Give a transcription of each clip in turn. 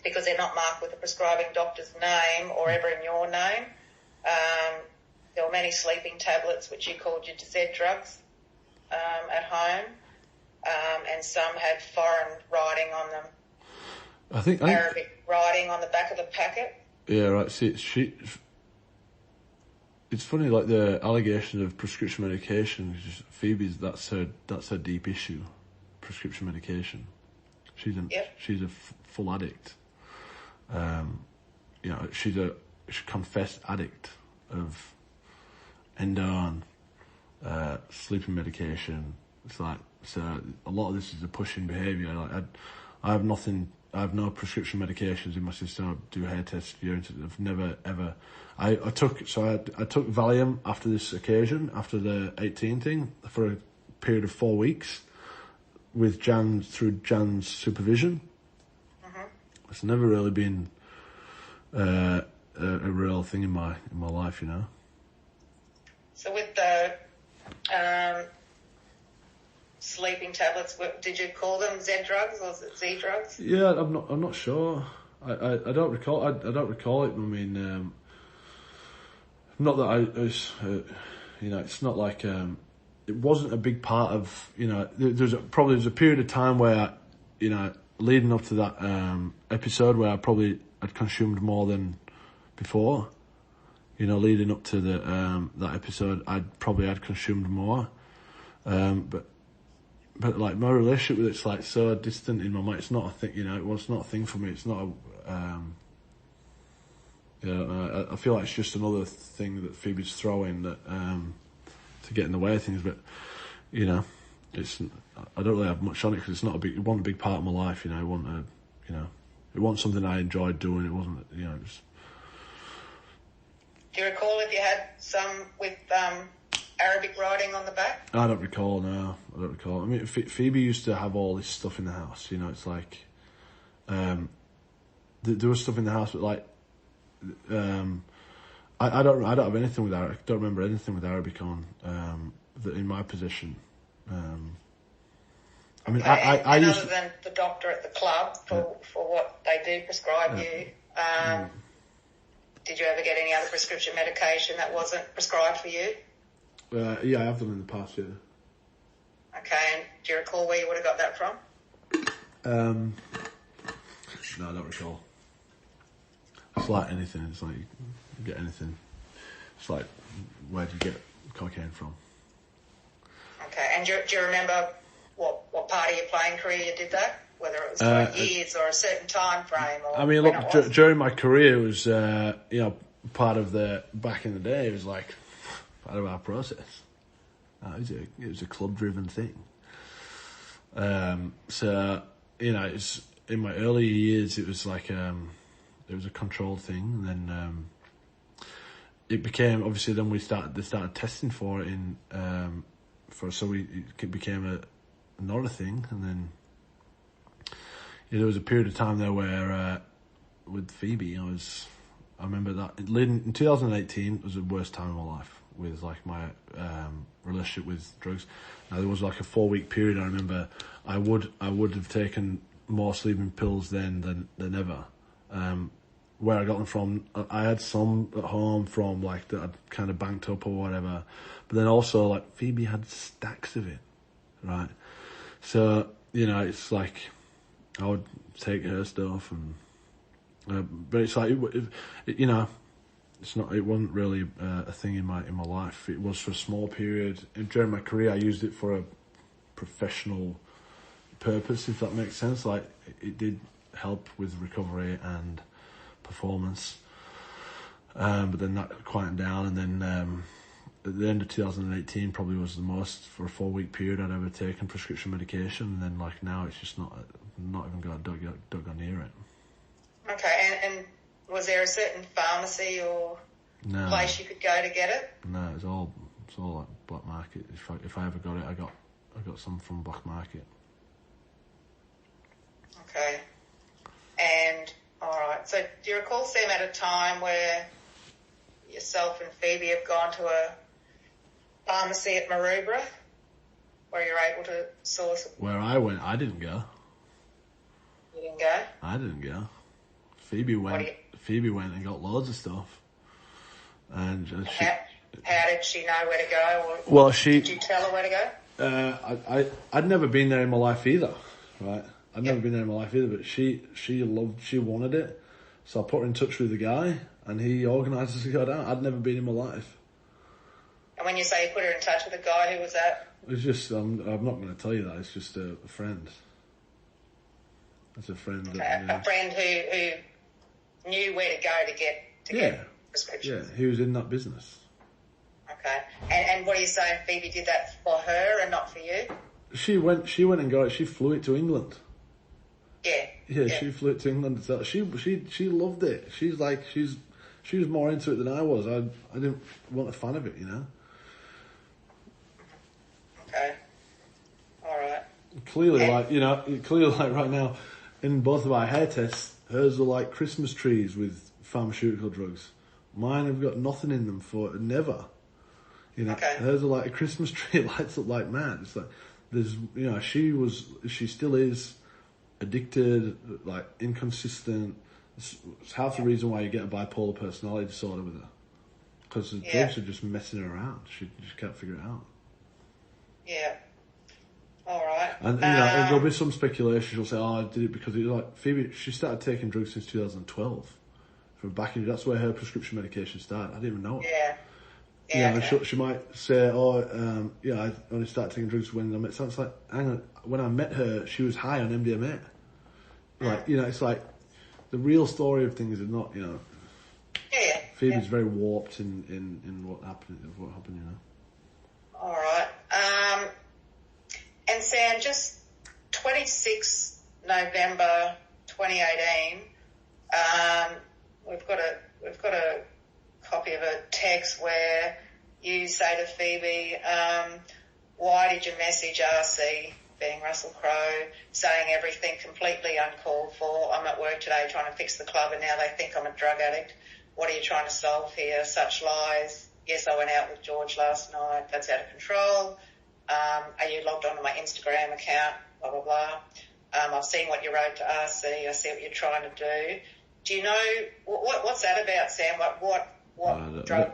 because they're not marked with the prescribing doctor's name or ever in your name. There were many sleeping tablets, which you called your Z drugs, at home, and some had foreign writing on them. I think Arabic writing on the back of the packet. Yeah, right. See, it's funny, like the allegation of prescription medication. Phoebe's that's her deep issue, prescription medication. She's a full addict. She's a confessed addict of endo and sleeping medication. It's like, so a lot of this is a pushing behaviour. Like I have no prescription medications in my system. I do hair tests, I've never ever. I took Valium after this occasion, after the 18 thing, for a period of 4 weeks, with through Jan's supervision. Mm-hmm. It's never really been a real thing in my life, you know. So with the sleeping tablets, did you call them Z drugs or Z drugs? Yeah, I'm not sure. I don't recall. I don't recall it. I mean, not that I was, it's not like it wasn't a big part of, there's a period of time where, leading up to that episode where I'd consumed more than before. Leading up to that episode, I'd consumed more, but like my relationship with it's like so distant in my mind. It's not a thing, it's not a thing for me. It's not I feel like it's just another thing that Phoebe's throwing that to get in the way of things. But it's I don't really have much on it because it wasn't a big part of my life. It wasn't something I enjoyed doing. It wasn't, it was. Do you recall if you had some with Arabic writing on the back? I don't recall, no. I don't recall. I mean, Phoebe used to have all this stuff in the house, it's like... there was stuff in the house, but like... I don't have anything with Arabic. I don't remember anything with Arabic on in my position. I mean, okay. I used... Other than the doctor at the club for what they do prescribe you... Did you ever get any other prescription medication that wasn't prescribed for you? Yeah, I have them in the past, yeah. Okay, and do you recall where you would have got that from? No, I don't recall. It's like anything. It's like you get anything. It's like, where do you get cocaine from? Okay, and do you remember what part of your playing career you did that? Whether it was for years or a certain time frame? Or I mean, look, during my career, it was, part of back in the day, it was like part of our process. It was a club-driven thing. It's in my early years, it was like, it was a controlled thing. And then, it became, obviously, then they started testing for it it became not a thing. And then, there was a period of time there where, with Phoebe, I remember that in 2018 was the worst time of my life with like my relationship with drugs. Now there was like a 4-week period. I remember I would have taken more sleeping pills then than ever. Where I got them from, I had some at home from like that I'd kind of banked up or whatever, but then also like Phoebe had stacks of it, right? So it's like. I would take her stuff, but it's like it's not. It wasn't really a thing in my life. It was for a small period, and during my career, I used it for a professional purpose, if that makes sense. Like it did help with recovery and performance, but then that quieted down, and then at the end of 2018 probably was the most for a 4-week period I'd ever taken prescription medication, and then like now it's just not even got dug on near it. Okay, and was there a certain pharmacy or place you could go to get it? No, it's all like black market. If I ever got it, I got some from black market. Okay, and all right. So do you recall, Sam, at a time where yourself and Phoebe have gone to a pharmacy at Maroubra where you're able to source? Where I went, I didn't go. You didn't go? I didn't go. Phoebe went and got loads of stuff, and she. How did she know where to go? Or Well, did you tell her where to go? I'd never been there in my life either, right? I'd never been there in my life either, but she wanted it, so I put her in touch with the guy, and he organised us to go down. I'd never been in my life. And when you say you put her in touch with the guy, who was that? It was just, I'm not going to tell you that. It's just a friend. It's a friend. Okay. A friend who knew where to go to get prescriptions. Yeah, he was in that business. Okay. And what are you saying? Phoebe did that for her and not for you? She went and got it. She flew it to England. Yeah. She flew it to England. So she loved it. She was more into it than I was. I didn't want a fan of it, you know. Okay. All right. Clearly, like right now, in both of our hair tests, hers are like Christmas trees with pharmaceutical drugs. Mine have got nothing in them for never. You know, hers are like a Christmas tree. It lights up like mad. It's like there's, you know, she still is addicted, like inconsistent. It's half the reason why you get a bipolar personality disorder with her, because the drugs are just messing her around. She just can't figure it out. Yeah. All right. And there'll be some speculation. She'll say, "Oh, I did it because it was like Phoebe." She started taking drugs since 2012. From back in, that's where her prescription medication started. I didn't even know it. Yeah. Yeah, okay. She might say, I only started taking drugs when I met. So it's like, hang on, when I met her, she was high on MDMA. Like, you know, it's like the real story of things is not, you know. Yeah. Phoebe's very warped in what happened, you know. All right. And Sam, just 26 November 2018. We've got a copy of a text where you say to Phoebe, why did you message RC, being Russell Crowe, saying everything completely uncalled for? I'm at work today trying to fix the club and now they think I'm a drug addict. What are you trying to solve here? Such lies. Yes, I went out with George last night. That's out of control. Are you logged onto my Instagram account? Blah, blah, blah. I've seen what you wrote to RC. I see what you're trying to do. Do you know, what's that about, Sam? What drug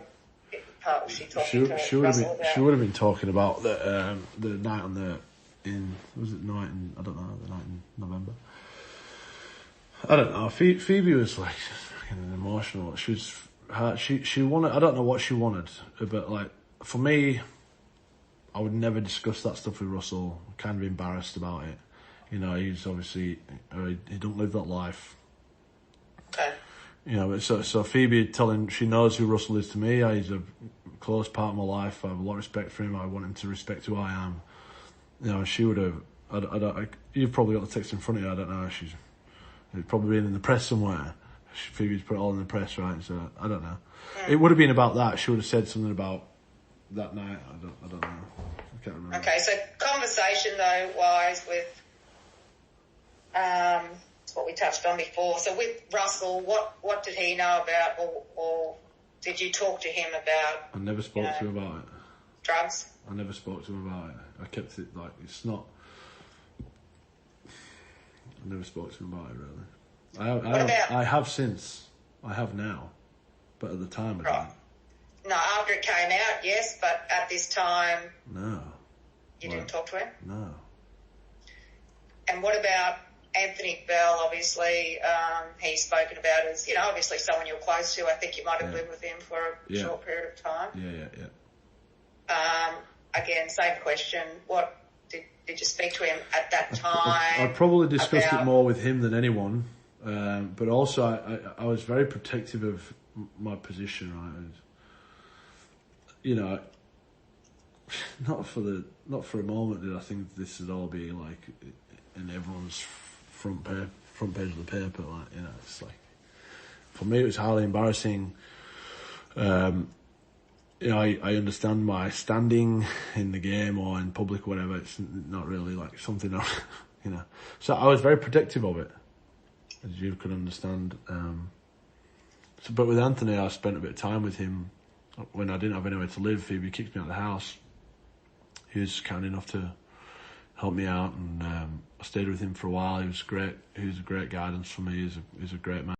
part was she talking to Russell about? She would have been talking about the night on the night in November. I don't know. Phoebe was like emotional. She wanted, I don't know what she wanted, but like for me, I would never discuss that stuff with Russell. I'm kind of embarrassed about it. You know, he's obviously, he don't live that life. Okay. You know, so Phoebe she knows who Russell is to me. He's a close part of my life. I have a lot of respect for him. I want him to respect who I am. You know, she would have, you've probably got the text in front of you. I don't know. She's probably been in the press somewhere. Phoebe's put it all in the press, right? So I don't know. Yeah. It would have been about that. She would have said something about that night. I don't know. I can't remember. Okay, so conversation though wise with what we touched on before. So with Russell, what did he know about, or did you talk to him about? I never spoke to him about it. Drugs? I never spoke to him about it. I kept it like, it's not. I never spoke to him about it really. I have since. I have now, but at the time I didn't. No, after it came out, yes, but at this time, no. You didn't talk to him? No. And what about Anthony Bell? Obviously, he's spoken about as, you know, obviously someone you're close to. I think you might have lived with him for a short period of time. Yeah. Again, same question. What did you speak to him at that time? I probably discussed it more with him than anyone, but also I was very protective of my position. Right, you know, not for a moment did I think this would all be like in everyone's front page of the paper. Like, you know, it's like for me it was highly embarrassing. You know, I understand my standing in the game or in public or whatever. It's not really like something, you know. So I was very protective of it, as you could understand. But with Anthony, I spent a bit of time with him when I didn't have anywhere to live. Phoebe kicked me out of the house. He was kind enough to help me out, and I stayed with him for a while. He was great. He was a great guidance for me. He's a great man.